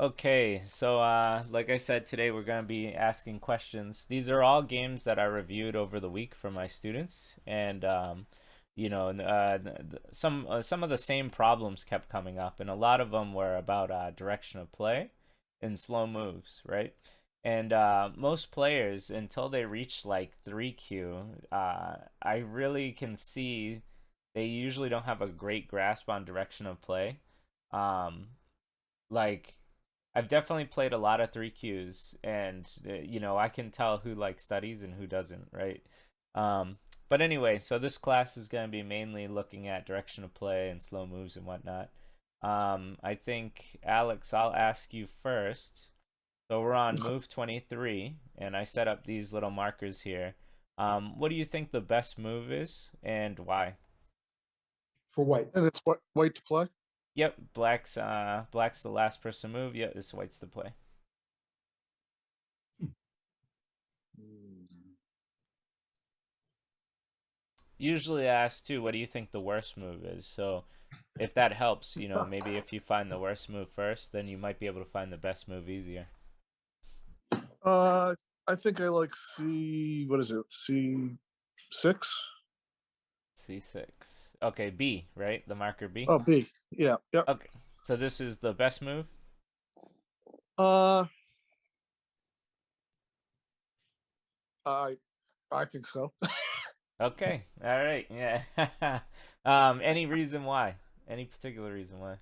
Okay, so like I said, today we're going to be asking questions. These are all games that I reviewed over the week for my students, and some of the same problems kept coming up, and a lot of them were about direction of play and slow moves, right? And most players, until they reach like 3Q, I really can see they usually don't have a great grasp on direction of play. Um, like I've definitely played a lot of 3Qs, and I can tell who like studies and who doesn't, right? But anyway, so this class is going to be mainly looking at direction of play and slow moves and whatnot. I think Alex, I'll ask you first. So we're on move 23, and I set up these little markers here. What do you think the best move is, and why? For white. And it's white to play. Yep, black's the last person to move. Yep, this white's the play. Usually I ask too, what do you think the worst move is? So if that helps, maybe if you find the worst move first, then you might be able to find the best move easier. Uh, I think I like C. What is it? C6. C6. Okay, B, right? The marker B. Oh, B. Yeah. Yep. Okay. So this is the best move? Uh, I I think so. Okay. All right. Yeah. Any reason why? Any particular reason why?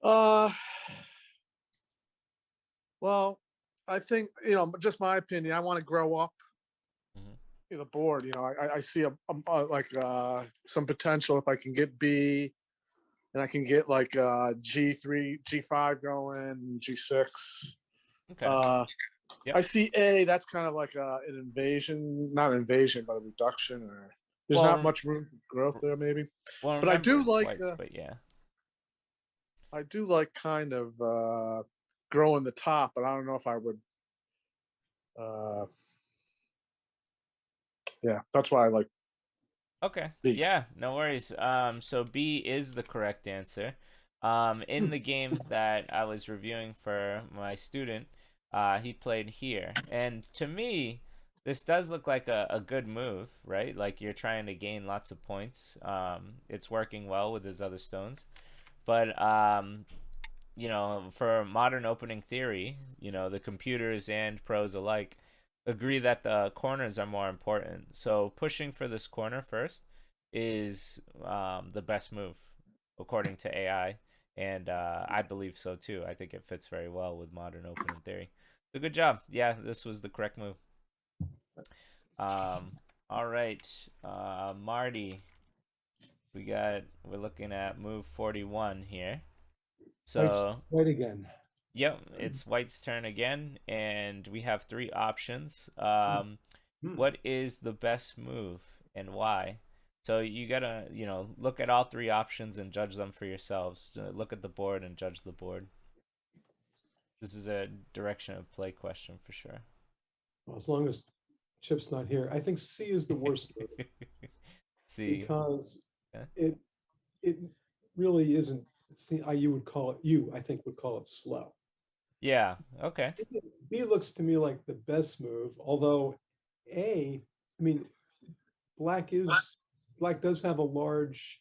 Uh, well, I think just my opinion. I want to grow up Hmm. the board. I see some potential if I can get B and I can get like G3, G5 going, G6. Okay. Uh, I Yep. see A. That's kind of like an invasion, not an invasion, but a reduction. Or there's Well, not much room for growth there, maybe. But remember it's whites, but yeah. I do like kind of growing the top, but I don't know if I would. Uh, yeah, that's why I like Okay. B. Yeah, no worries. So B is the correct answer. In the game that I was reviewing for my student, he played here. And to me, this does look like a good move, right? Like you're trying to gain lots of points. It's working well with his other stones. But for modern opening theory, the computers and pros alike agree that the corners are more important. So pushing for this corner first is the best move, according to AI. And I believe so too. I think it fits very well with modern opening theory. So good job. Yeah, this was the correct move. Um, all right, Marty, we're looking at move 41 here. White's So white again. yep, it's White's turn again, and we have three options. Hmm. What is the best move and why? So you gotta, look at all three options and judge them for yourselves. Look at the board and judge the board. This is a direction of play question for sure. Well, as long as Chip's not here, I think C is the worst move See, because yeah. it it really isn't. See, you would call it. You, I think, would call it slow. Yeah, okay. B looks to me like the best move, although A, I mean, black does have a large.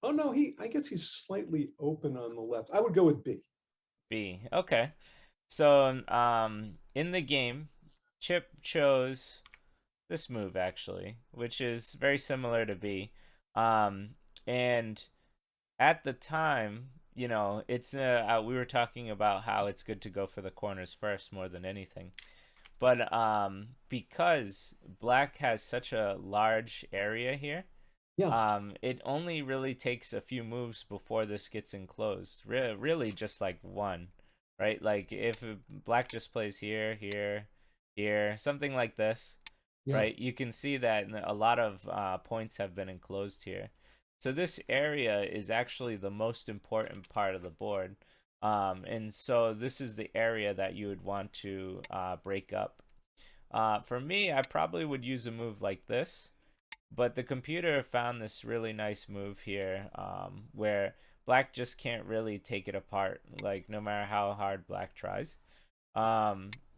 Oh no, I guess he's slightly open on the left. I would go with B. B. Okay. So, in the game, Chip chose this move actually, which is very similar to B. Um, and at the time, it's we were talking about how it's good to go for the corners first more than anything. But because black has such a large area here, Yeah, it only really takes a few moves before this gets enclosed. Really, just like one, right? Like if black just plays here, here, here, something like this, yeah. right? You can see that a lot of points have been enclosed here. So this area is actually the most important part of the board. And so this is the area that you would want to break up. For me, I probably would use a move like this, but the computer found this really nice move here, where black just can't really take it apart, like no matter how hard black tries,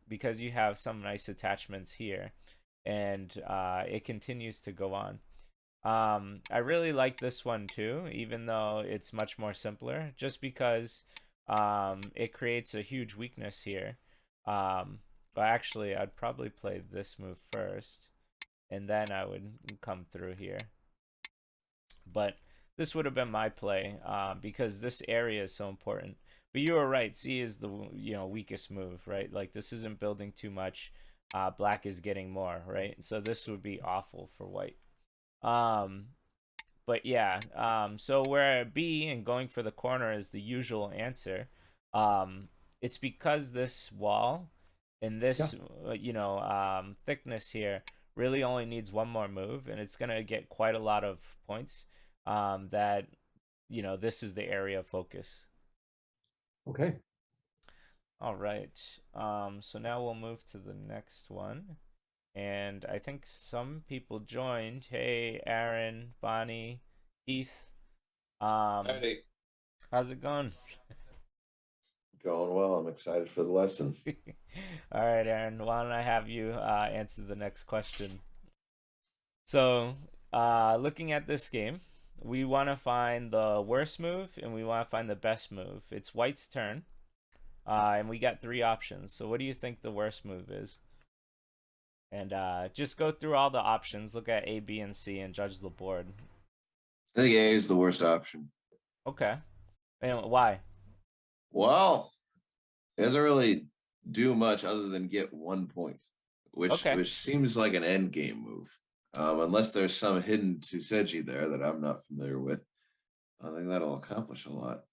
because you have some nice attachments here, and it continues to go on. I really like this one too, even though it's much more simpler, just because it creates a huge weakness here. But actually, I'd probably play this move first, and then I would come through here. But this would have been my play because this area is so important. But you were right. C is the weakest move, right? Like this isn't building too much. Black is getting more, right? So this would be awful for white. But yeah, so where B and going for the corner is the usual answer, it's because this wall and this, thickness here really only needs one more move, and it's gonna get quite a lot of points. That this is the area of focus. Okay. All right. So now we'll move to the next one. And I think some people joined. Hey, Aaron, Bonnie, Keith. Howdy. How's it going? Going well. I'm excited for the lesson. All right, Aaron. Why don't I have you answer the next question? So, looking at this game, we want to find the worst move and we want to find the best move. It's White's turn, and we got 3 options. So, what do you think the worst move is? And just go through all the options, look at A, B, and C, and judge the board. I think A is the worst option. Okay. And why? Well, it doesn't really do much other than get 1 point, which seems like an end game move. Unless there's some hidden Tuseji there that I'm not familiar with. I think that'll accomplish a lot.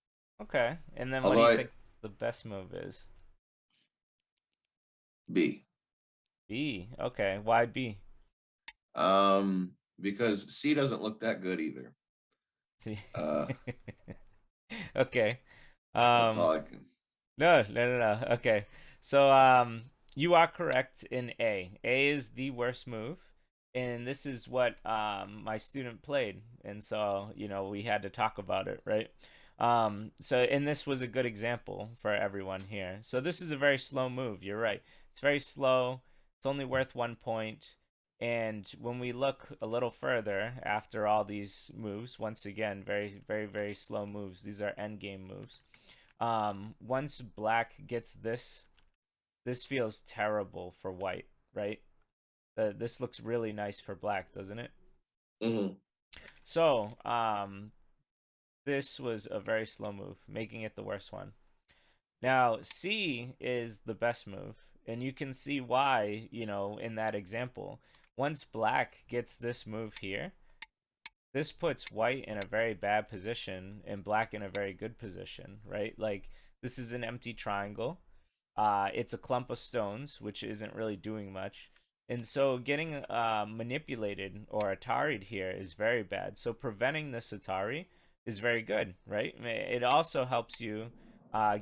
Okay. And then what do you think the best move is? B. B. Okay. Why B? Because C doesn't look that good either. C. Okay. That's all I can. No. Okay. So you are correct in A. A is the worst move. And this is what my student played. And so, we had to talk about it, right? And this was a good example for everyone here. So this is a very slow move. You're right. It's very slow. It's only worth 1 point. And when we look a little further after all these moves, once again, very, very, very slow moves. These are endgame moves. Once black gets this feels terrible for white, right? This looks really nice for black, doesn't it? Mm-hmm. So, this was a very slow move, making it the worst one. Now, C is the best move, and you can see why, in that example. Once black gets this move here, this puts white in a very bad position and black in a very good position, right? Like, this is an empty triangle. It's a clump of stones, which isn't really doing much. And so getting manipulated or Atari'd here is very bad. So preventing this Atari is very good, right? It also helps you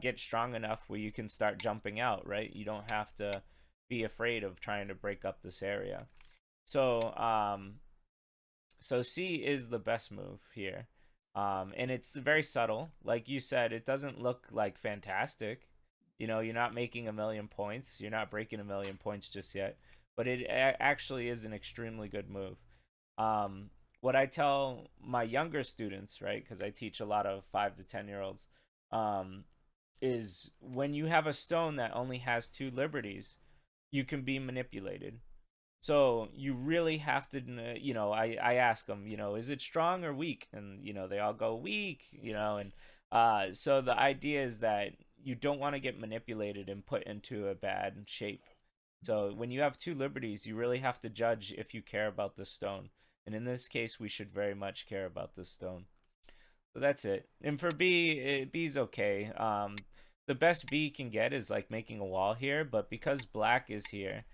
get strong enough where you can start jumping out, right? You don't have to be afraid of trying to break up this area. So so C is the best move here. And it's very subtle. Like you said, it doesn't look like fantastic. You're not making 1,000,000 points. You're not breaking 1,000,000 points just yet. But it actually is an extremely good move. What I tell my younger students, right, because I teach a lot of 5 to 10-year-olds, is when you have a stone that only has 2 liberties, you can be manipulated. So you really have to, I ask them, is it strong or weak? And, they all go weak, and so the idea is that you don't want to get manipulated and put into a bad shape. So when you have 2 liberties, you really have to judge if you care about the stone. And in this case, we should very much care about this stone. So that's it. And for B, B's okay. The best B can get is like making a wall here, but because black is here,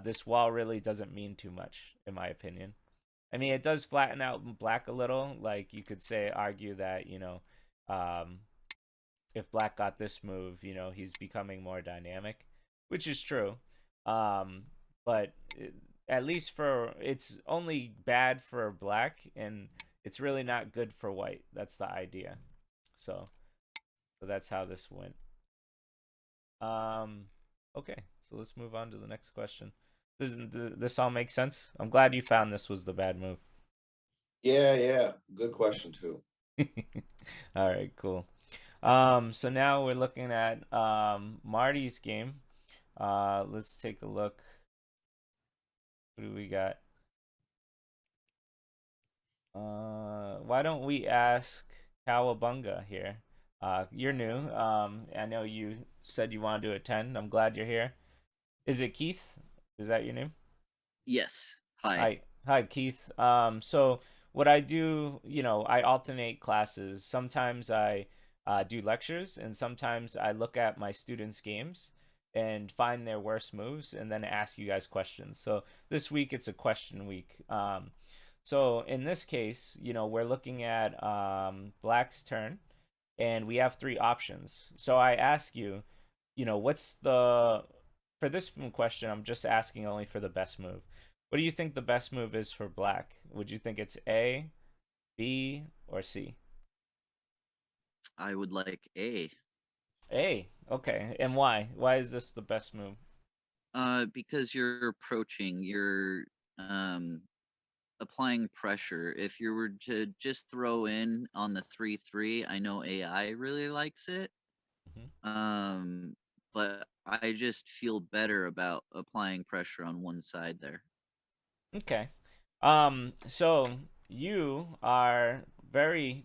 this wall really doesn't mean too much, in my opinion. I mean, it does flatten out black a little. Like you could argue that, if black got this move, he's becoming more dynamic, which is true. But at least it's only bad for black, and it's really not good for white. That's the idea. So that's how this went. Okay, so let's move on to the next question. Doesn't this all make sense? I'm glad you found this was the bad move. Yeah. Good question too. All right, cool. So now we're looking at Marty's game. Let's take a look. What do we got? Why don't we ask Cowabunga here? You're new. I know you said you want to do a 10. I'm glad you're here. Is it Keith? Is that your name? Yes. Hi. Hi, Keith. So what I do, I alternate classes. Sometimes I do lectures, and sometimes I look at my students' games and find their worst moves, and then ask you guys questions. So this week it's a question week. So in this case, we're looking at Black's turn, and we have three options. So I ask you, what's the for this question? I'm just asking only for the best move. What do you think the best move is for Black? Would you think it's A, B, or C? I would like A. A. Okay. And why? Why is this the best move? Because you're applying pressure. If you were to just throw in on the 3-3, I know AI really likes it. Mhm. But I just feel better about applying pressure on one side there. Okay. So you are very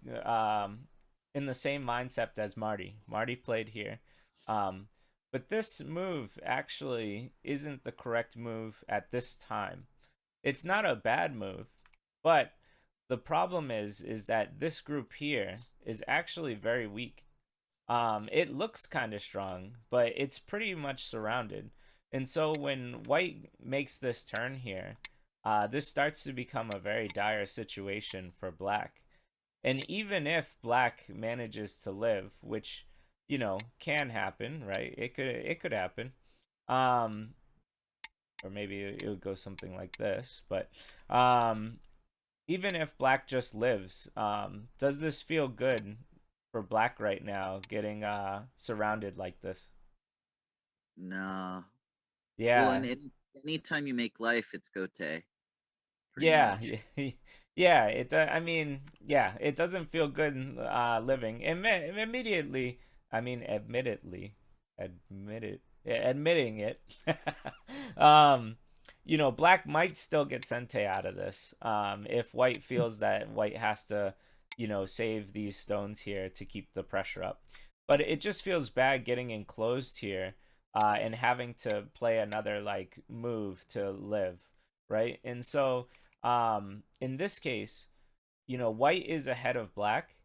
in the same mindset as Marty. Marty played here. But this move actually isn't the correct move at this time. It's not a bad move, but the problem is that this group here is actually very weak. It looks kind of strong, but it's pretty much surrounded. And so when white makes this turn here, this starts to become a very dire situation for black. And even if black manages to live, which can happen, right? It could happen. Um, or maybe it would go something like this. But even if black just lives, does this feel good for black right now, getting surrounded like this? No. Well, Yeah, and anytime you make life, it's Gote, pretty yeah, much. yeah. I mean, yeah, it doesn't feel good living. Immediately, I mean, admitting it. um, black might still get sente out of this. If white feels that white has to, save these stones here to keep the pressure up. But it just feels bad getting enclosed here, and having to play another like move to live, right? And so, in this case, white is ahead of black,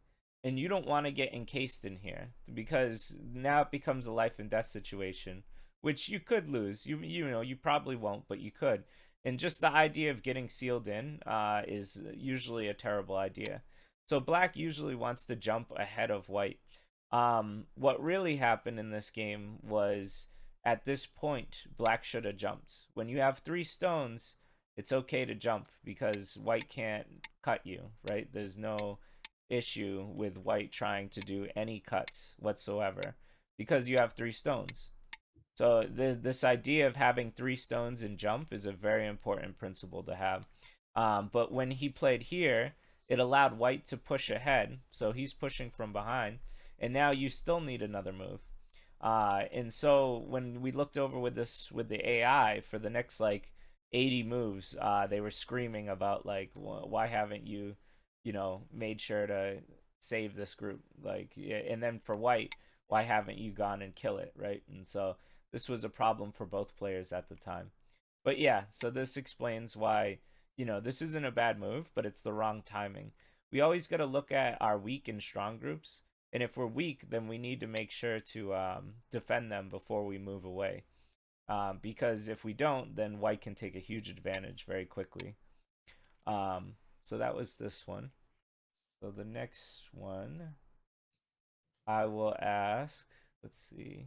and you don't want to get encased in here because now it becomes a life and death situation, which you could lose. You probably won't, but you could. And just the idea of getting sealed in is usually a terrible idea. So black usually wants to jump ahead of white. What really happened in this game was at this point, black should have jumped. When you have three stones, it's okay to jump because white can't cut you, right? There's no issue with white trying to do any cuts whatsoever because you have three stones. So this idea of having three stones and jump is a very important principle to have. But when he played here, it allowed white to push ahead, so he's pushing from behind, and now you still need another move. And so when we looked over with the AI for the next like 80 moves, they were screaming about like, why haven't you, made sure to save this group? Like, yeah, and then for white, why haven't you gone and kill it, right? And so this was a problem for both players at the time. But yeah, so this explains why, this isn't a bad move, but it's the wrong timing. We always got to look at our weak and strong groups. And if we're weak, then we need to make sure to defend them before we move away. Because if we don't, then white can take a huge advantage very quickly. So that was this one. So the next one, I will ask. Let's see.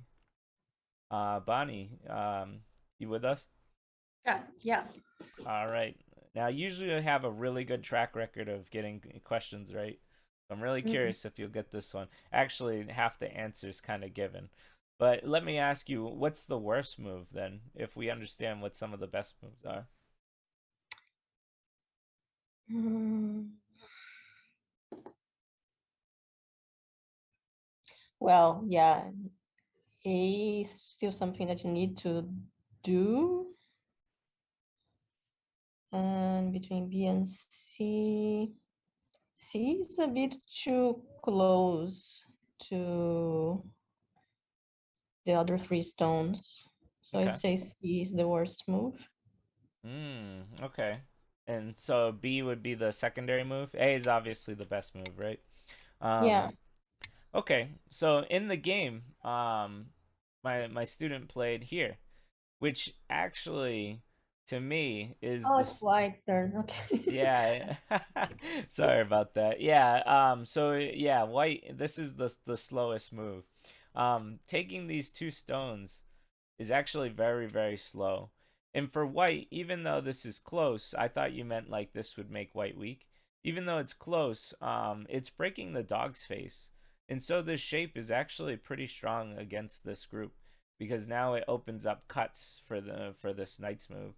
Bonnie, you with us? Yeah. All right. Now, usually I have a really good track record of getting questions right. I'm really curious if you'll get this one. Actually, half the answer is kind of given. But let me ask you, what's the worst move then, if we understand what some of the best moves are? Well, yeah, A is still something that you need to do. And between B and C, C is a bit too close to the other three stones. So Okay. I'd say C is the worst move. Okay. And so B would be the secondary move. A is obviously the best move, right? Yeah. Okay. So in the game, my student played here, which actually to me is Oh, the it's white turn. Okay. yeah. Sorry about that. Yeah, so yeah, white, this is the slowest move. Taking these two stones is actually very, very slow. And for white, even though this is close, I thought you meant like this would make white weak. Even though it's close, it's breaking the dog's face. And so this shape is actually pretty strong against this group because now it opens up cuts for this knight's move.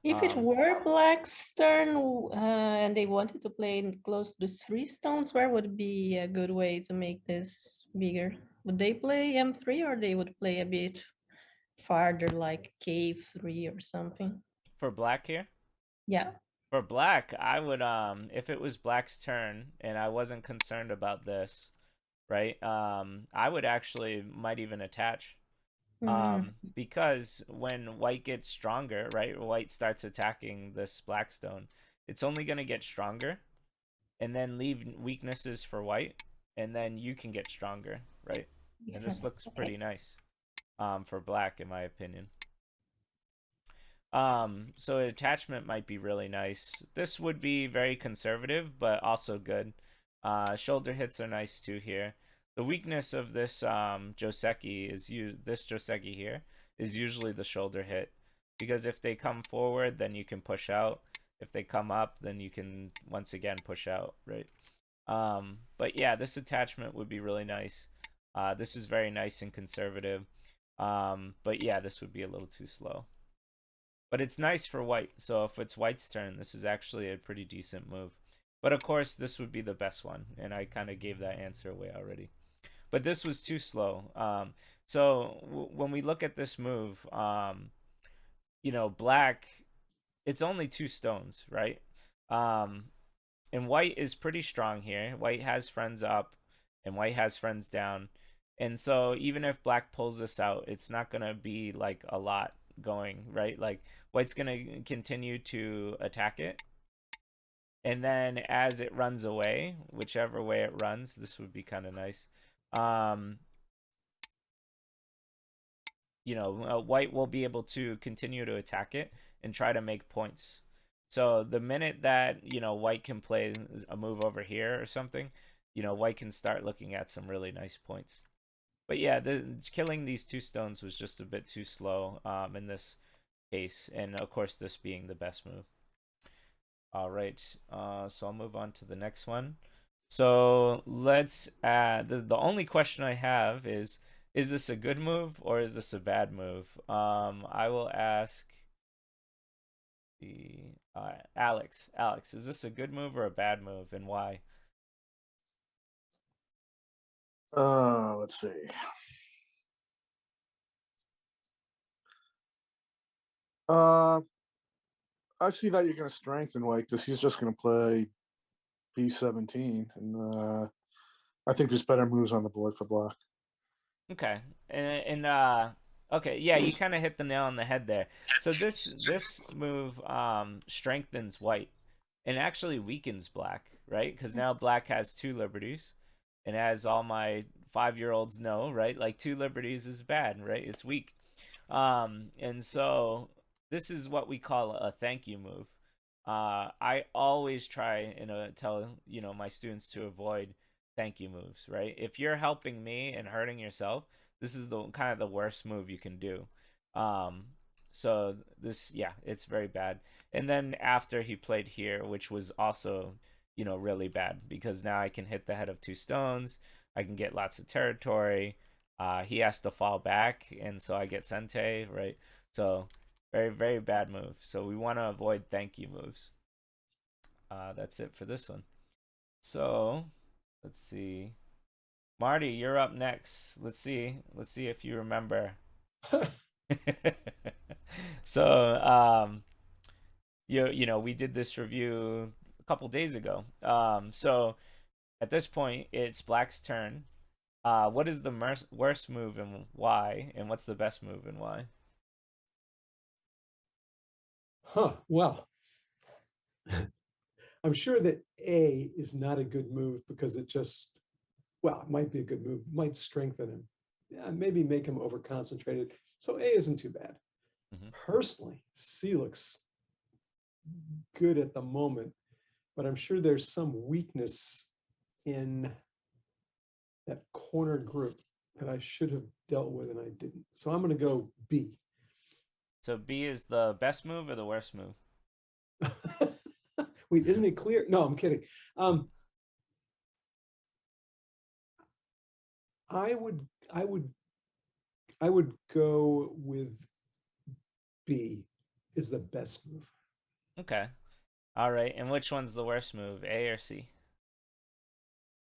If it were black's turn and they wanted to play close to the three stones, where would be a good way to make this bigger? Would they play M3 or they would play a bit farther, like K3 or something? For black here? Yeah. For black, I would if it was black's turn and I wasn't concerned about this, right? I would actually might even attach. Because when white gets stronger, right? White starts attacking this black stone. It's only going to get stronger and then leave weaknesses for white and then you can get stronger, right? And this looks pretty nice for black in my opinion. So attachment might be really nice. This would be very conservative, but also good. Shoulder hits are nice too here. The weakness of this Joseki is this Joseki here is usually the shoulder hit, because if they come forward, then you can push out. If they come up, then you can once again push out, right? But yeah, this attachment would be really nice. This is very nice and conservative. But yeah, this would be a little too slow. But it's nice for white, so if it's white's turn, this is actually a pretty decent move. But of course, this would be the best one, and I kind of gave that answer away already. But this was too slow. When we look at this move, black, it's only two stones, right? And white is pretty strong here. White has friends up, and white has friends down. And so even if black pulls this out, it's not going to be like a lot going, right? Like white's going to continue to attack it. And then as it runs away, whichever way it runs, this would be kind of nice. White will be able to continue to attack it and try to make points. So the minute that, white can play a move over here or something, white can start looking at some really nice points. But yeah, killing these two stones was just a bit too slow in this case. And of course, this being the best move. All right, so I'll move on to the next one. So let's add, the only question I have is this a good move or is this a bad move? I will ask Alex. Alex, is this a good move or a bad move, and why? Let's see. I see that you're going to strengthen white because he's just going to play B17, and I think there's better moves on the board for black. Okay, and okay, yeah, you kind of hit the nail on the head there. So this move strengthens white and actually weakens black, right? Because now black has two liberties, and as all my 5-year-olds know, right, like two liberties is bad, right? It's weak. And so this is what we call a thank you move. I always try and tell my students to avoid thank you moves, right? If you're helping me and hurting yourself, this is the kind of the worst move you can do. So this, yeah, it's very bad. And then after he played here, which was also, really bad, because now I can hit the head of 2 stones. I can get lots of territory. He has to fall back, and so I get sente, right? So very, very bad move. So we want to avoid thank you moves. That's it for this one. So let's see. Marty, you're up next. Let's see if you remember. So we did this review a couple days ago. So at this point, it's Black's turn. What is the worst move and why? And what's the best move and why? Well, I'm sure that A is not a good move because it just, well, it might be a good move, might strengthen him. Yeah, maybe make him over concentrated. So A isn't too bad. Personally, C looks good at the moment, but I'm sure there's some weakness in that corner group that I should have dealt with and I didn't. So I'm going to go B. So B is the best move or the worst move? Wait, isn't it clear? No, I'm kidding. I would go with B is the best move. Okay. All right. And which one's the worst move, A or C?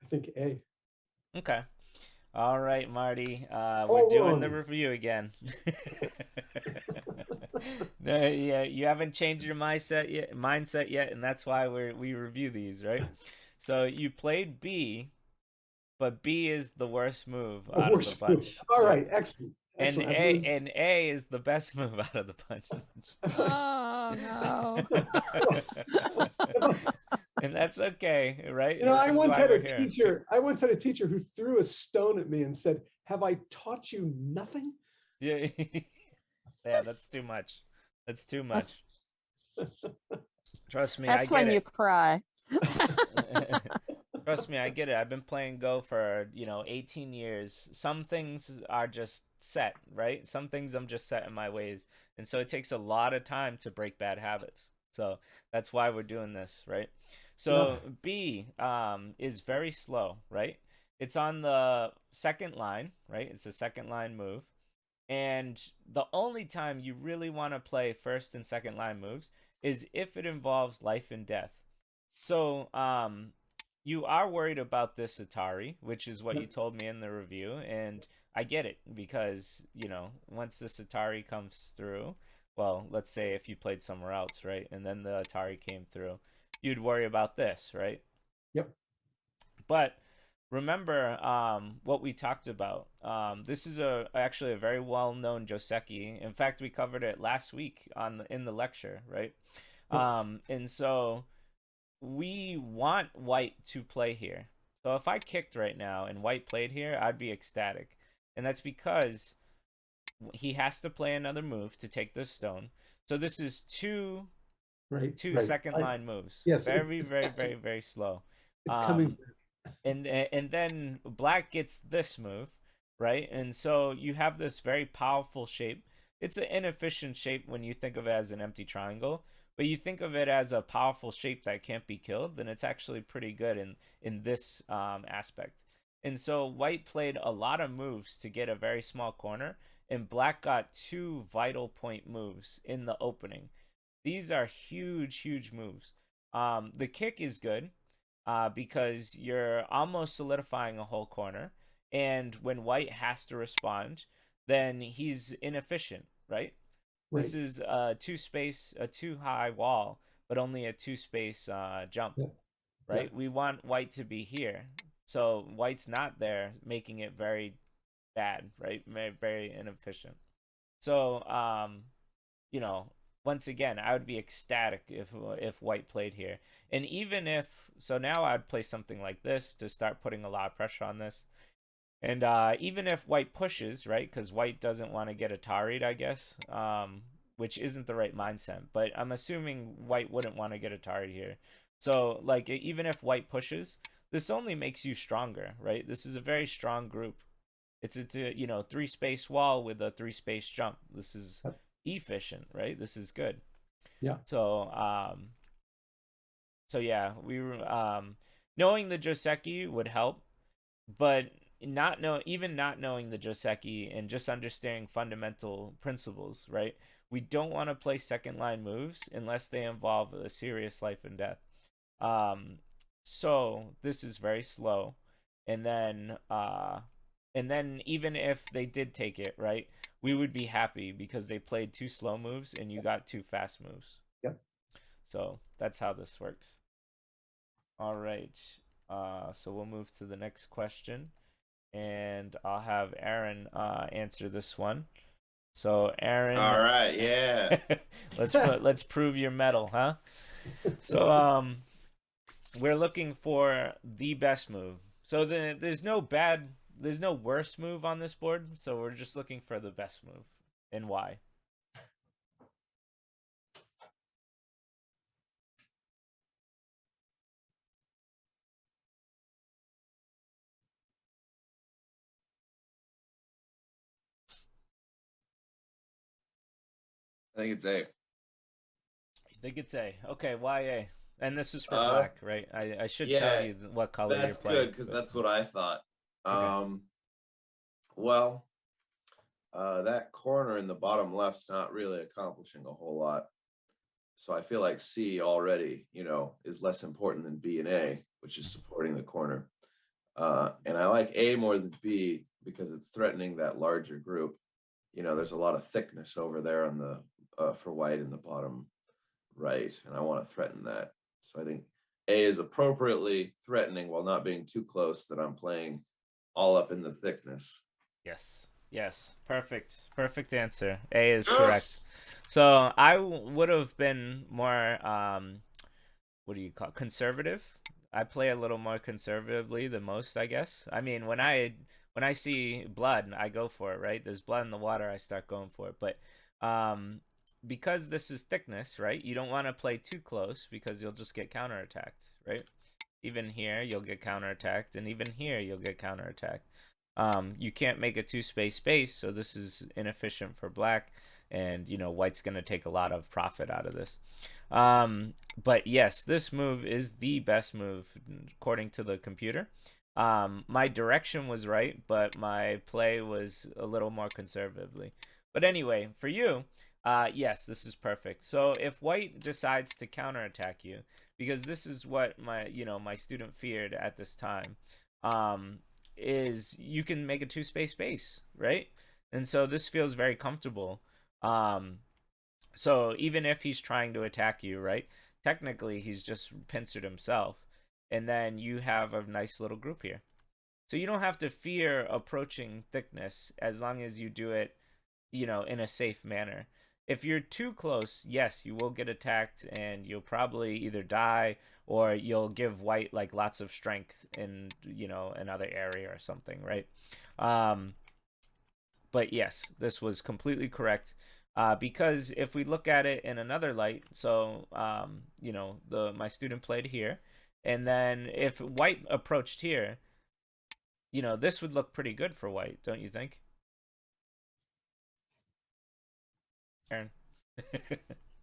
I think A. Okay. All right, Marty. We're doing the review again. No, yeah, you haven't changed your mindset yet, and that's why we review these, right? So you played B, but B is the worst move out of the bunch. All right, excellent. And A is the best move out of the bunch. Oh no. And that's okay, right? I once had a teacher who threw a stone at me and said, "Have I taught you nothing?" Yeah. Yeah, that's too much. That's too much. Trust me, That's when you cry. Trust me, I get it. I've been playing Go for, 18 years. Some things are just set, right? Some things I'm just set in my ways. And so it takes a lot of time to break bad habits. So that's why we're doing this, right? So B is very slow, right? It's on the second line, right? It's a second line move. And the only time you really want to play first and second line moves is if it involves life and death. So you are worried about this Atari, which is what you told me in the review, and I get it, because once this Atari comes through, well, let's say if you played somewhere else, right, and then the Atari came through, you'd worry about this, right? Yep. But remember what we talked about. This is actually a very well-known Joseki. In fact, we covered it last week in the lecture, right? And so we want white to play here. So if I kicked right now and white played here, I'd be ecstatic. And that's because he has to play another move to take this stone. So this is two second line moves. Yes, very, very, very, very slow. It's coming. And then black gets this move, right? And so you have this very powerful shape. It's an inefficient shape when you think of it as an empty triangle, but you think of it as a powerful shape that can't be killed, then it's actually pretty good in this aspect. And so white played a lot of moves to get a very small corner, and black got 2 vital point moves in the opening. These are huge, huge moves. The kick is good because you're almost solidifying a whole corner, and when white has to respond, then he's inefficient, right? This is a 2 high wall, but only a 2 space jump, right? Yeah. We want white to be here. So white's not there, making it very bad, right? Very, very inefficient. So, once again, I would be ecstatic if white played here. And even if, so now I'd play something like this to start putting a lot of pressure on this. And even if white pushes, right, because white doesn't want to get Atari'd, I guess, which isn't the right mindset. But I'm assuming white wouldn't want to get Atari'd here. So, like, even if white pushes, this only makes you stronger, right? This is a very strong group. It's a 3 space wall with a 3 space jump. This is efficient, right? This is good. Yeah. So, So yeah, we were knowing the Joseki would help, but even not knowing the Joseki and just understanding fundamental principles, right? We don't want to play second line moves unless they involve a serious life and death. So this is very slow, and then even if they did take it, right, we would be happy because they played 2 slow moves and you got 2 fast moves. Yep. So that's how this works. All right. So we'll move to the next question, and I'll have Aaron answer this one. So Aaron, All right, yeah. let's prove your mettle, huh? So we're looking for the best move. So there's no worst move on this board. So we're just looking for the best move and why. I think it's A. You think it's A? Okay, why A? And this is for black, right? I should tell you what color you're playing. That's good because that's what I thought. Okay. Well, that corner in the bottom left's not really accomplishing a whole lot. So I feel like C already, is less important than B and A, which is supporting the corner. And I like A more than B because it's threatening that larger group. There's a lot of thickness over there on the for white in the bottom right, and I want to threaten that. So I think A is appropriately threatening while not being too close that I'm playing all up in the thickness. Yes. Perfect answer. A is correct. So I would have been more what do you call it? Conservative. I play a little more conservatively than most, I guess. I mean, when I see blood, I go for it, right? There's blood in the water, I start going for it. But because this is thickness, right? You don't want to play too close because you'll just get counterattacked, right? Even here, you'll get counterattacked, and even here, you'll get counterattacked. You can't make a 2-space, so this is inefficient for black, and white's going to take a lot of profit out of this. But yes, this move is the best move according to the computer. My direction was right, but my play was a little more conservatively. But anyway, for you, yes, this is perfect. So if white decides to counterattack you, because this is what my student feared at this time, is you can make a 2-space, right? And so this feels very comfortable. So even if he's trying to attack you, right? Technically, he's just pincered himself. And then you have a nice little group here. So you don't have to fear approaching thickness as long as you do it, in a safe manner. If you're too close, yes, you will get attacked and you'll probably either die or you'll give white like lots of strength in, another area or something, right? But yes, this was completely correct. Because if we look at it in another light, so my student played here, and then if white approached here, this would look pretty good for white, don't you think, Aaron?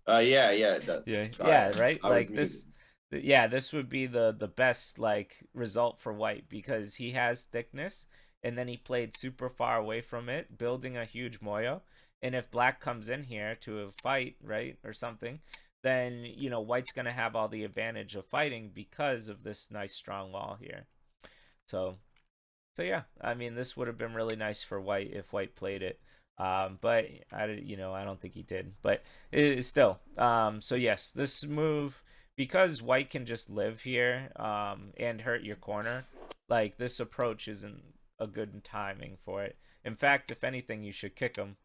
Yeah, it does. Yeah, right. Like this, this would be the best result for white because he has thickness, and then he played super far away from it, building a huge moyo. And if black comes in here to a fight, right, or something, then, white's going to have all the advantage of fighting because of this nice strong wall here. So yeah, I mean, this would have been really nice for white if white played it. But I don't think he did. But it is still. So yes, this move, because white can just live here and hurt your corner, this approach isn't a good timing for it. In fact, if anything, you should kick him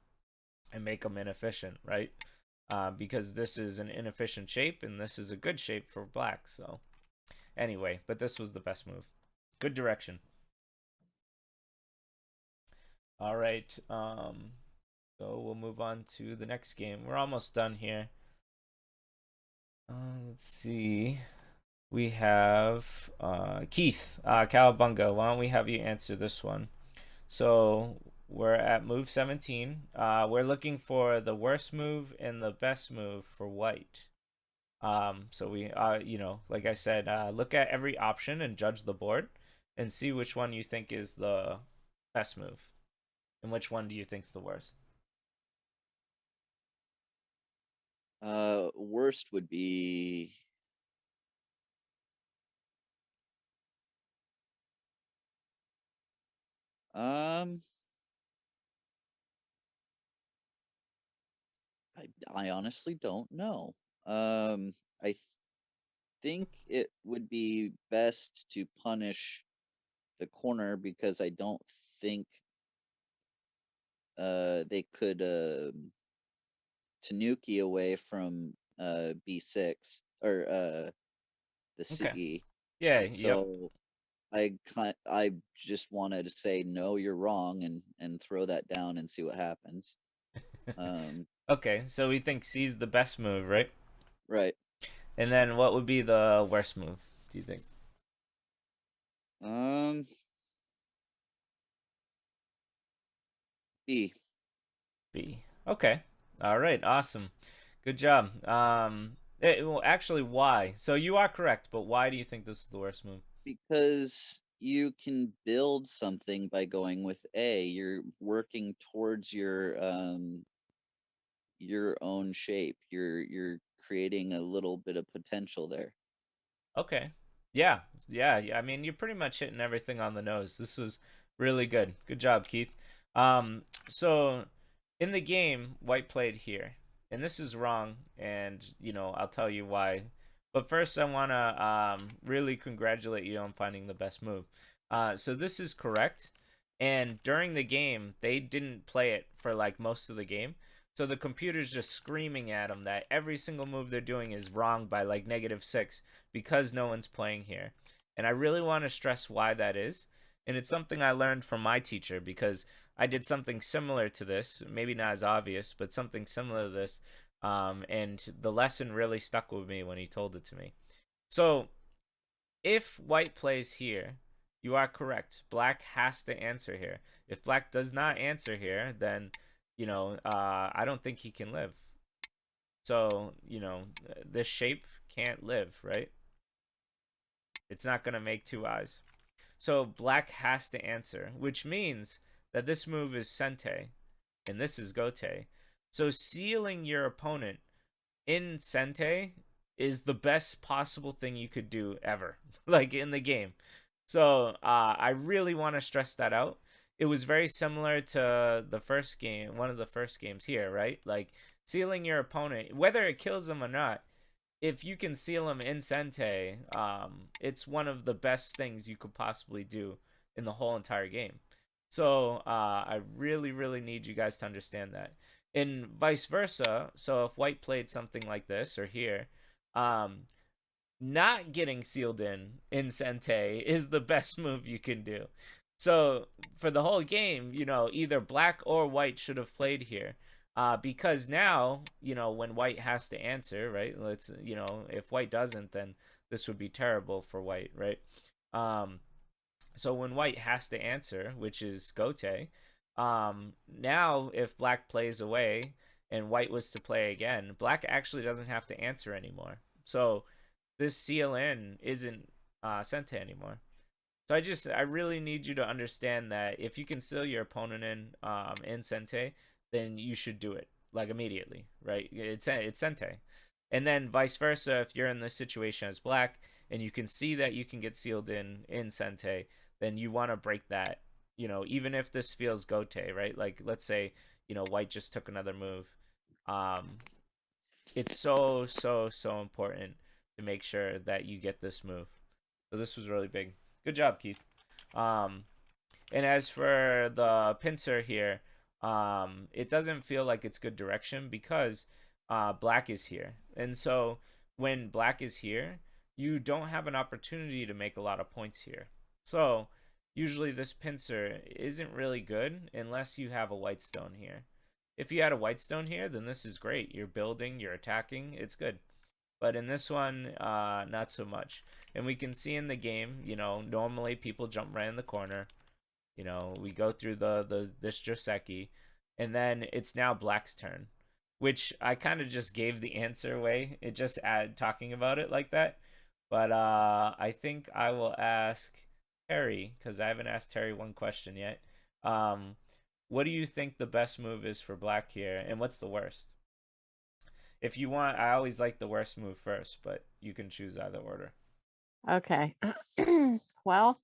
and make them inefficient, right? Because this is an inefficient shape and this is a good shape for black. So anyway, but this was the best move. Good direction. All right. So we'll move on to the next game. We're almost done here. Let's see. We have Keith Cowabunga. Why don't we have you answer this one? So we're at move 17. We're looking for the worst move and the best move for white. So we, you know, like I said, look at every option and judge the board and see which one you think is the best move and which one do you think's the worst. Worst would be um I honestly don't know. I think it would be best to punish the corner because I don't think they could Tanuki away from B6 or the Okay. CE. Yeah, yep. So I just wanted to say no, you're wrong, and throw that down and see what happens. Okay, so we think C's the best move, right? Right. And then what would be the worst move, do you think? B. B. Okay. All right, awesome. Good job. Well, actually, why? So you are correct, but why do you think this is the worst move? Because you can build something by going with A. You're working towards your own shape. You're creating a little bit of potential there. Okay. Yeah. Yeah. I mean, you're pretty much hitting everything on the nose. This was really good. Good job, Keith. So in the game, White played here, and this is wrong, and you know I'll tell you why. But first, I wanna really congratulate you on finding the best move. So this is correct, and during the game, they didn't play it for like most of the game. So the computer's just screaming at them that every single move they're doing is wrong by like -6 because no one's playing here. And I really want to stress why that is. And it's something I learned from my teacher because I did something similar to this, maybe not as obvious, but something similar to this. And the lesson really stuck with me when he told it to me. So if White plays here, you are correct. Black has to answer here. If Black does not answer here, then, you know, I don't think he can live. So, you know, this shape can't live, right? It's not going to make 2 eyes. So Black has to answer, which means that this move is sente, and this is gote. So sealing your opponent in sente is the best possible thing you could do ever, like in the game. So I really want to stress that out. It was very similar to the first game, one of the first games here, right? Like sealing your opponent, whether it kills them or not, if you can seal them in sente, it's one of the best things you could possibly do in the whole entire game. So I really, really need you guys to understand that. And vice versa, so if White played something like this or here, not getting sealed in sente is the best move you can do. So for the whole game, you know, either Black or White should have played here. Because now, you know, when White has to answer, right? Let's, you know, if White doesn't, then this would be terrible for White, right? So when White has to answer, which is gote, now if Black plays away and White was to play again, Black actually doesn't have to answer anymore. So this seal in isn't sente anymore. So I really need you to understand that if you can seal your opponent in sente, then you should do it like immediately, right? It's sente. And then vice versa, if you're in this situation as Black and you can see that you can get sealed in sente, then you want to break that, you know, even if this feels gote, right? Like let's say, you know, White just took another move. It's so important to make sure that you get this move. So this was really big. Good job, Keith. And as for the pincer here, it doesn't feel like it's good direction because Black is here. And so when Black is here, you don't have an opportunity to make a lot of points here. So usually this pincer isn't really good unless you have a white stone here. If you had a white stone here, then this is great. You're building, you're attacking, it's good. But in this one, not so much. And we can see in the game, you know, normally people jump right in the corner. You know, we go through this Joseki, and then it's now Black's turn. which I kind of just gave the answer away. It just talking about it like that. But I think I will ask Terry, because I haven't asked Terry one question yet. What do you think the best move is for black here, and what's the worst? If you want, I always like the worst move first, but you can choose either order. Okay. Well,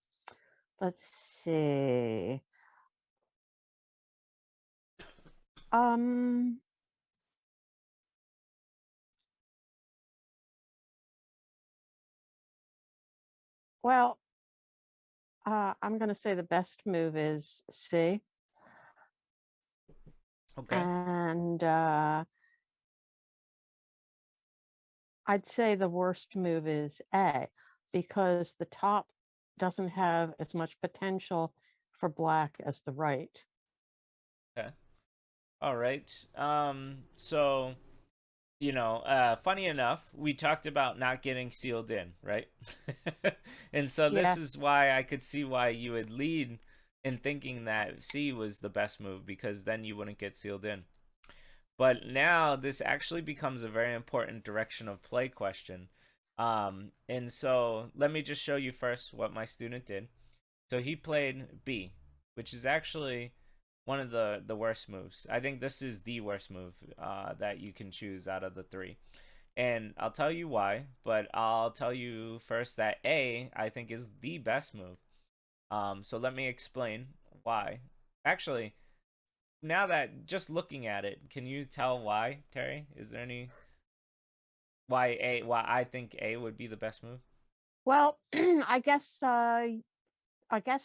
let's see. Um, well, I'm going to say the best move is C. Okay. And I'd say the worst move is A, because the top doesn't have as much potential for black as the right. Okay. All right. So, funny enough, we talked about not getting sealed in, right? And so this Yeah. is why I could see why you would lead in thinking that C was the best move, because then you wouldn't get sealed in. But now this actually becomes a very important direction of play question. And so let me just show you first what my student did. So he played B, which is actually one of the worst moves. I think this is the worst move that you can choose out of the three. And I'll tell you why, but I'll tell you first that A, I think, is the best move. So let me explain why. Actually, now that just looking at it, can you tell why, Terry? Is there any why I think A would be the best move? Well, I guess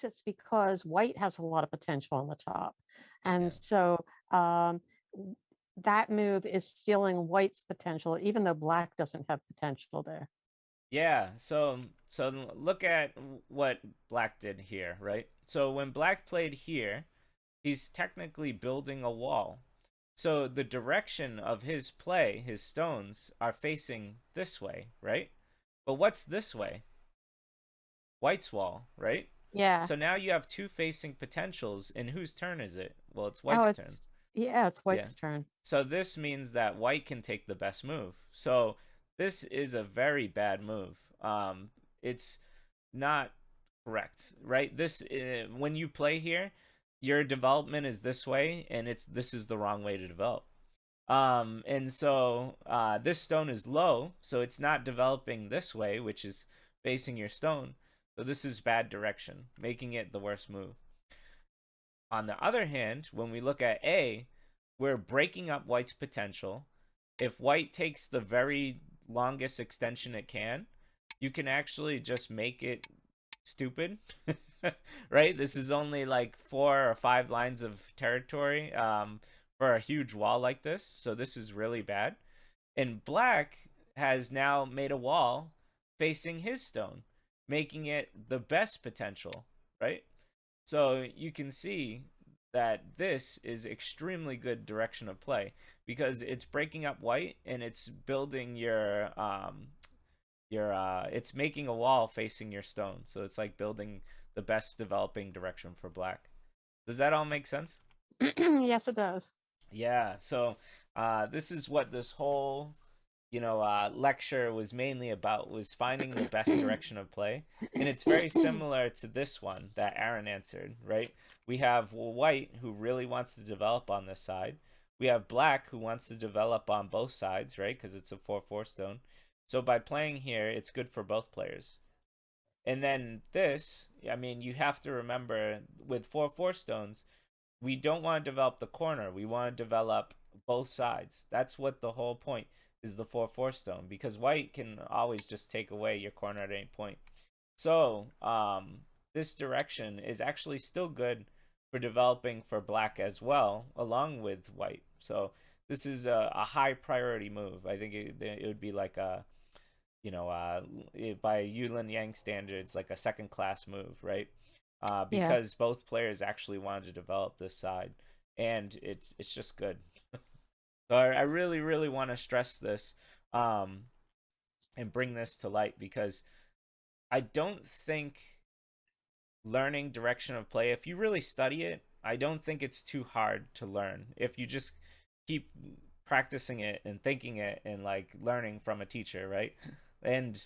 it's because white has a lot of potential on the top. And Yeah. so that move is stealing white's potential, even though black doesn't have potential there. Yeah, so look at what black did here, right? So when black played here, he's technically building a wall. So the direction of his play, his stones, are facing this way, right? But what's this way? White's wall, right? Yeah. So now you have two facing potentials, and whose turn is it? Well, it's Oh, White's turn. it's Yeah. white's turn. So this means that white can take the best move. So this is a very bad move. It's not correct, right? This when you play here, your development is this way, and this is the wrong way to develop. And so this stone is low, so it's not developing this way, which is facing your stone. So this is bad direction, making it the worst move. On the other hand, when we look at A, we're breaking up white's potential. If white takes the very longest extension it can, you can actually just make it stupid. Right? This is only like 4 or 5 lines of territory for a huge wall like this. So this is really bad. And black has now made a wall facing his stone, making it the best potential, right? So you can see that this is extremely good direction of play, because it's breaking up white and it's building your it's making a wall facing your stone. So it's like building the best developing direction for black. Does that all make sense? Yes, it does. Yeah. So this is what this whole lecture was mainly about, was finding the best direction of play. And it's very similar to this one that Aaron answered, right? We have white, who really wants to develop on this side. We have black, who wants to develop on both sides, right? Because it's a 4/4 stone. So by playing here, it's good for both players. And then this, I mean, you have to remember, with 4/4 stones, we don't want to develop the corner. We want to develop both sides. That's what the whole point is, the 4/4 stone, because white can always just take away your corner at any point. So this direction is actually still good for developing for black as well, along with white. So this is a high priority move. I think it would be like a, by Yulin Yang standards, like a second class move, right? Because both players actually wanted to develop this side, and it's just good. So I really, really want to stress this and bring this to light, because I don't think learning direction of play, if you really study it, I don't think it's too hard to learn if you just keep practicing it and thinking it and like learning from a teacher, right? And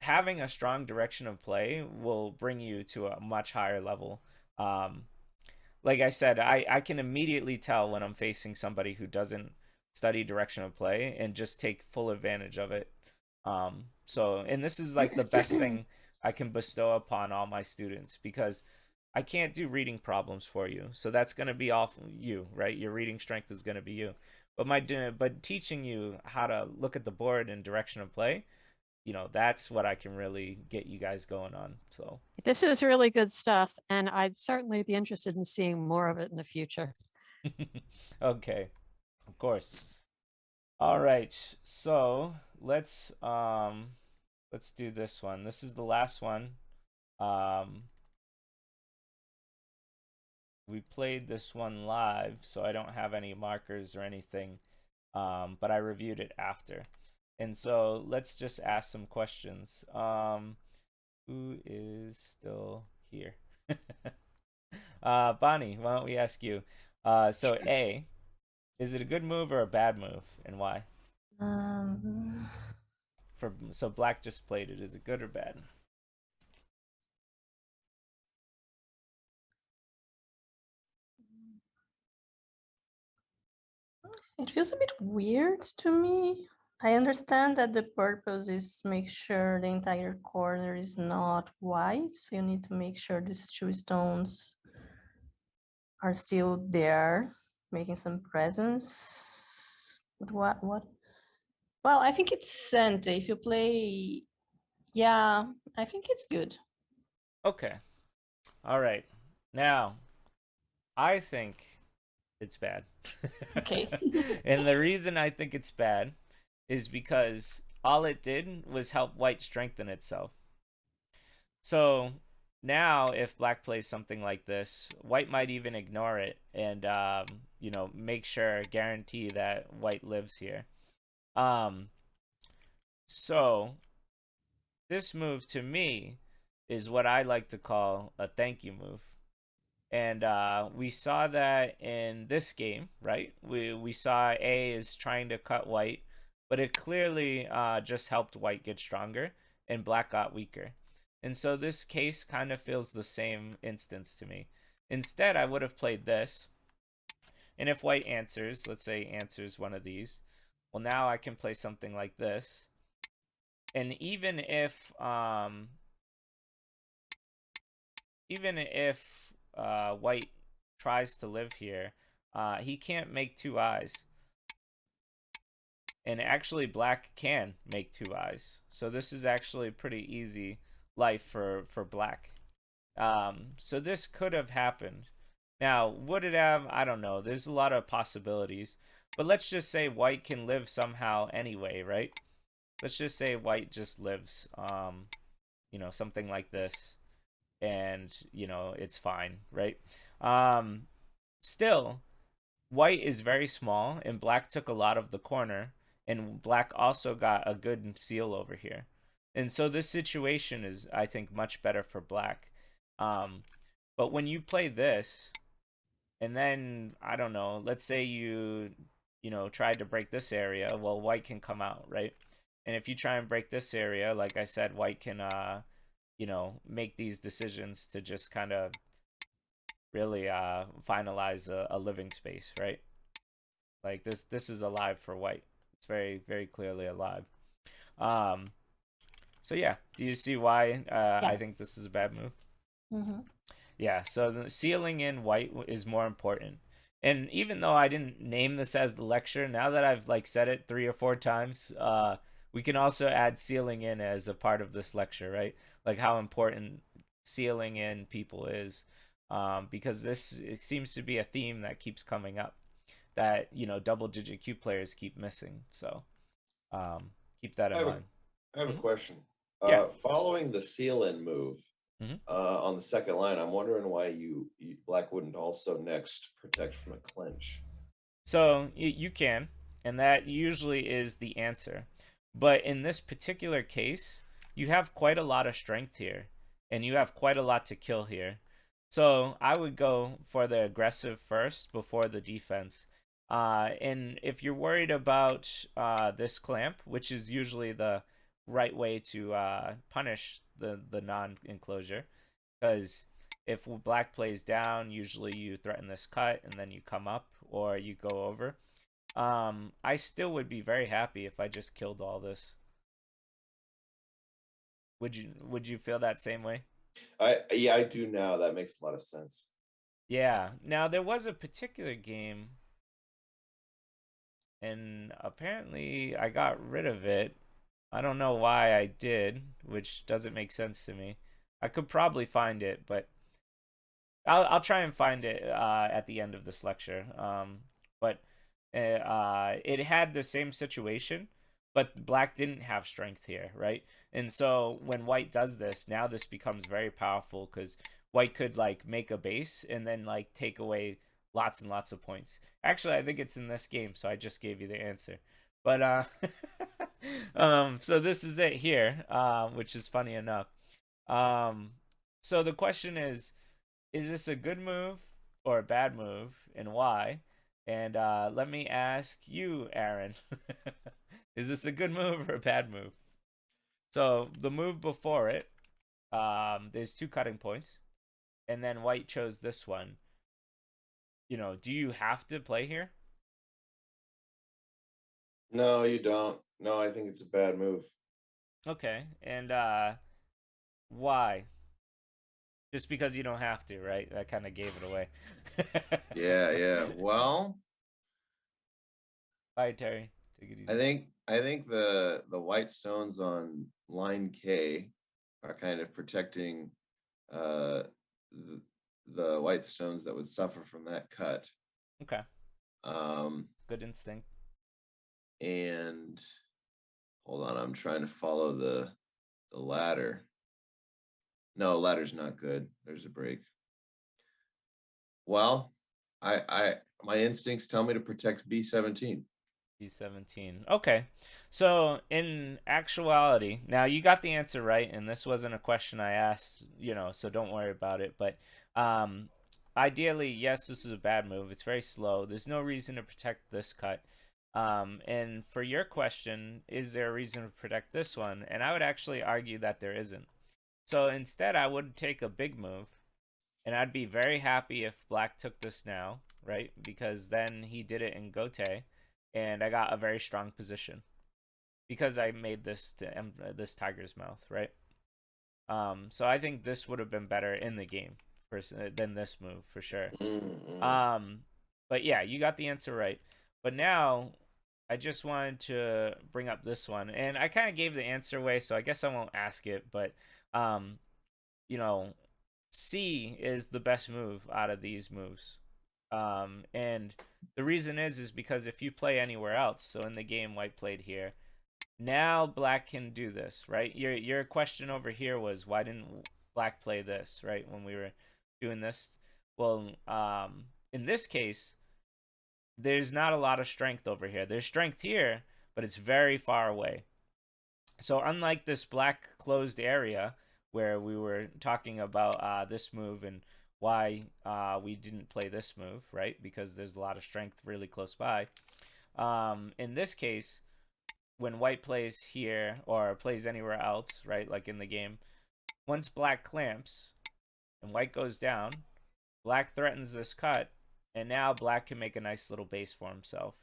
having a strong direction of play will bring you to a much higher level. Like I said, I can immediately tell when I'm facing somebody who doesn't study direction of play and just take full advantage of it. So, and this is like the best thing I can bestow upon all my students, because I can't do reading problems for you. So that's going to be all you, right? Your reading strength is going to be you. But teaching you how to look at the board and direction of play, that's what I can really get you guys going on. So this is really good stuff, and I'd certainly be interested in seeing more of it in the future. Okay, of course. All right, so let's do this one. This is the last one. We played this one live, so I don't have any markers or anything, but I reviewed it after. And so let's just ask some questions. Who is still here? Bonnie, why don't we ask you? So A, is it a good move or a bad move, and why? So black just played it. Is it good or bad? It feels a bit weird to me. I understand that the purpose is make sure the entire corner is not white, so you need to make sure these two stones are still there, making some presence. But what? Well, I think it's sente. If you play, yeah, I think it's good. Okay. All right. Now, I think it's bad. Okay. And the reason I think it's bad is because all it did was help white strengthen itself. So now if black plays something like this, white might even ignore it and make sure, guarantee that white lives here. So this move to me is what I like to call a thank you move. And we saw that in this game, right? We saw A is trying to cut white, but it clearly just helped white get stronger and black got weaker. And so this case kind of feels the same instance to me. Instead, I would have played this. And if white answers, let's say answers one of these, well, now I can play something like this. And even if white tries to live here, he can't make two eyes. And actually black can make two eyes. So this is actually pretty easy life for black. So this could have happened. Now, would it have? I don't know. There's a lot of possibilities. But let's just say white can live somehow anyway, right? Let's just say white just lives, something like this. And, it's fine, right? Still, white is very small, and black took a lot of the corner, and black also got a good seal over here. And so this situation is, I think, much better for black. But when you play this, and then, I don't know, let's say you tried to break this area, well, white can come out, right? And if you try and break this area, like I said, white can, make these decisions to just kind of really finalize a living space, right? Like this is alive for white. It's very, very clearly alive. So yeah, do you see why I think this is a bad move? Mm-hmm. Yeah, so the sealing in white is more important. And even though I didn't name this as the lecture, now that I've said it 3 or 4 times, we can also add sealing in as a part of this lecture, right? Like how important sealing in people is, because it seems to be a theme that keeps coming up, that double-digit Q players keep missing. So keep that in mind. I have a question. Yeah. Following the seal-in move on the second line, I'm wondering why you black wouldn't also next protect from a clinch. So you can, and that usually is the answer. But in this particular case, you have quite a lot of strength here, and you have quite a lot to kill here. So I would go for the aggressive first before the defense. And if you're worried about this clamp, which is usually the right way to punish the non-enclosure, because if black plays down, usually you threaten this cut and then you come up or you go over. I still would be very happy if I just killed all this. Would you feel that same way? I do now. That makes a lot of sense. Yeah. Now there was a particular game, and apparently I got rid of it. I don't know why I did, which doesn't make sense to me. I could probably find it, but I'll try and find it at the end of this lecture. But it had the same situation, but black didn't have strength here, right? And so when white does this, now this becomes very powerful because white could like make a base and then like take away lots and lots of points. Actually, I think it's in this game, so I just gave you the answer. But so this is it here, which is funny enough. So the question is this a good move or a bad move, and why? And let me ask you, Aaron, is this a good move or a bad move? So the move before it, there's 2 cutting points, and then white chose this one. You know, do you have to play here? No, you don't. No, I think it's a bad move. Okay, and why? Just because you don't have to, right? That kind of gave it away. Yeah. Well, Bye, Terry. Take it easy. I think the white stones on line K are kind of protecting the white stones that would suffer from that cut. Okay. Good instinct. And hold on, I'm trying to follow the ladder. No, ladder's not good. There's a break. Well, my instincts tell me to protect B17. B17. Okay. So in actuality, now you got the answer right, and this wasn't a question I asked, so don't worry about it. But ideally, yes, this is a bad move. It's very slow. There's no reason to protect this cut. And for your question, is there a reason to protect this one? And I would actually argue that there isn't. So instead, I would take a big move, and I'd be very happy if black took this now, right? Because then he did it in Gote, and I got a very strong position because I made this this tiger's mouth, right? So I think this would have been better in the game than this move for sure. But yeah, you got the answer right. But now I just wanted to bring up this one, and I kind of gave the answer away, so I guess I won't ask it. But C is the best move out of these moves. And the reason is because if you play anywhere else, so in the game white played here, now black can do this, right? Your question over here was why didn't black play this, right? When we were doing this. Well, in this case, there's not a lot of strength over here. There's strength here, but it's very far away. So unlike this black closed area where we were talking about this move and why we didn't play this move, right? Because there's a lot of strength really close by. In this case, when white plays here or plays anywhere else, right, like in the game, once black clamps and white goes down, black threatens this cut, and now black can make a nice little base for himself.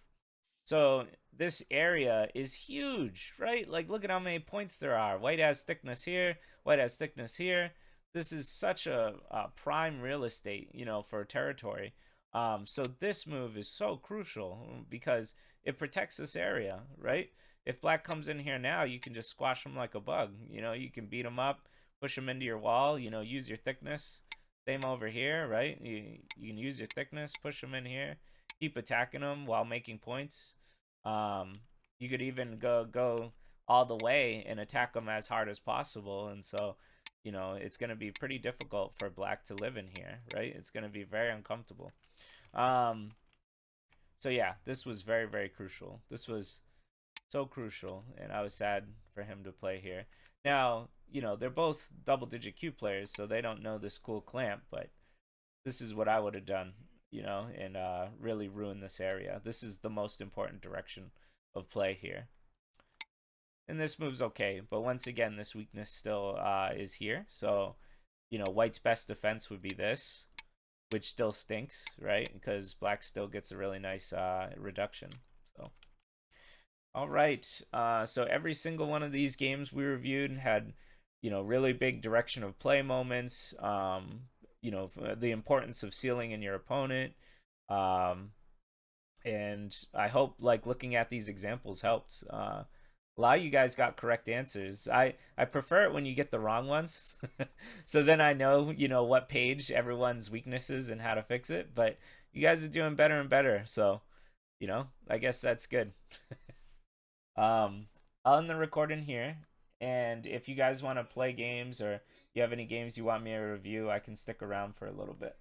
So this area is huge, right? Like, look at how many points there are. White has thickness here. White has thickness here. This is such a prime real estate, for territory. So this move is so crucial because it protects this area, right? If black comes in here now, you can just squash him like a bug. You can beat him up, push him into your wall, use your thickness. Same over here, right? You can use your thickness, push him in here, keep attacking him while making points. You could even go all the way and attack him as hard as possible. And so, it's going to be pretty difficult for black to live in here, right? It's going to be very uncomfortable. So yeah, this was very, very crucial. This was so crucial, and I was sad for him to play here. Now, they're both double-digit Q players, so they don't know this cool clamp, but this is what I would have done. you know, and really ruin this area. This is the most important direction of play here. And this move's okay, but once again, this weakness still is here. So, you know, white's best defense would be this, which still stinks, right? Because black still gets a really nice reduction. So, all right. So every single one of these games we reviewed had, you know, really big direction of play moments. You know, the importance of sealing in your opponent. And I hope, like, looking at these examples helped. A lot of you guys got correct answers. I prefer it when you get the wrong ones. So then I know, you know, what page everyone's weaknesses and how to fix it. But you guys are doing better and better. So, you know, I guess that's good. I'll end the recording here. And if you guys want to play games or you have any games you want me to review, I can stick around for a little bit.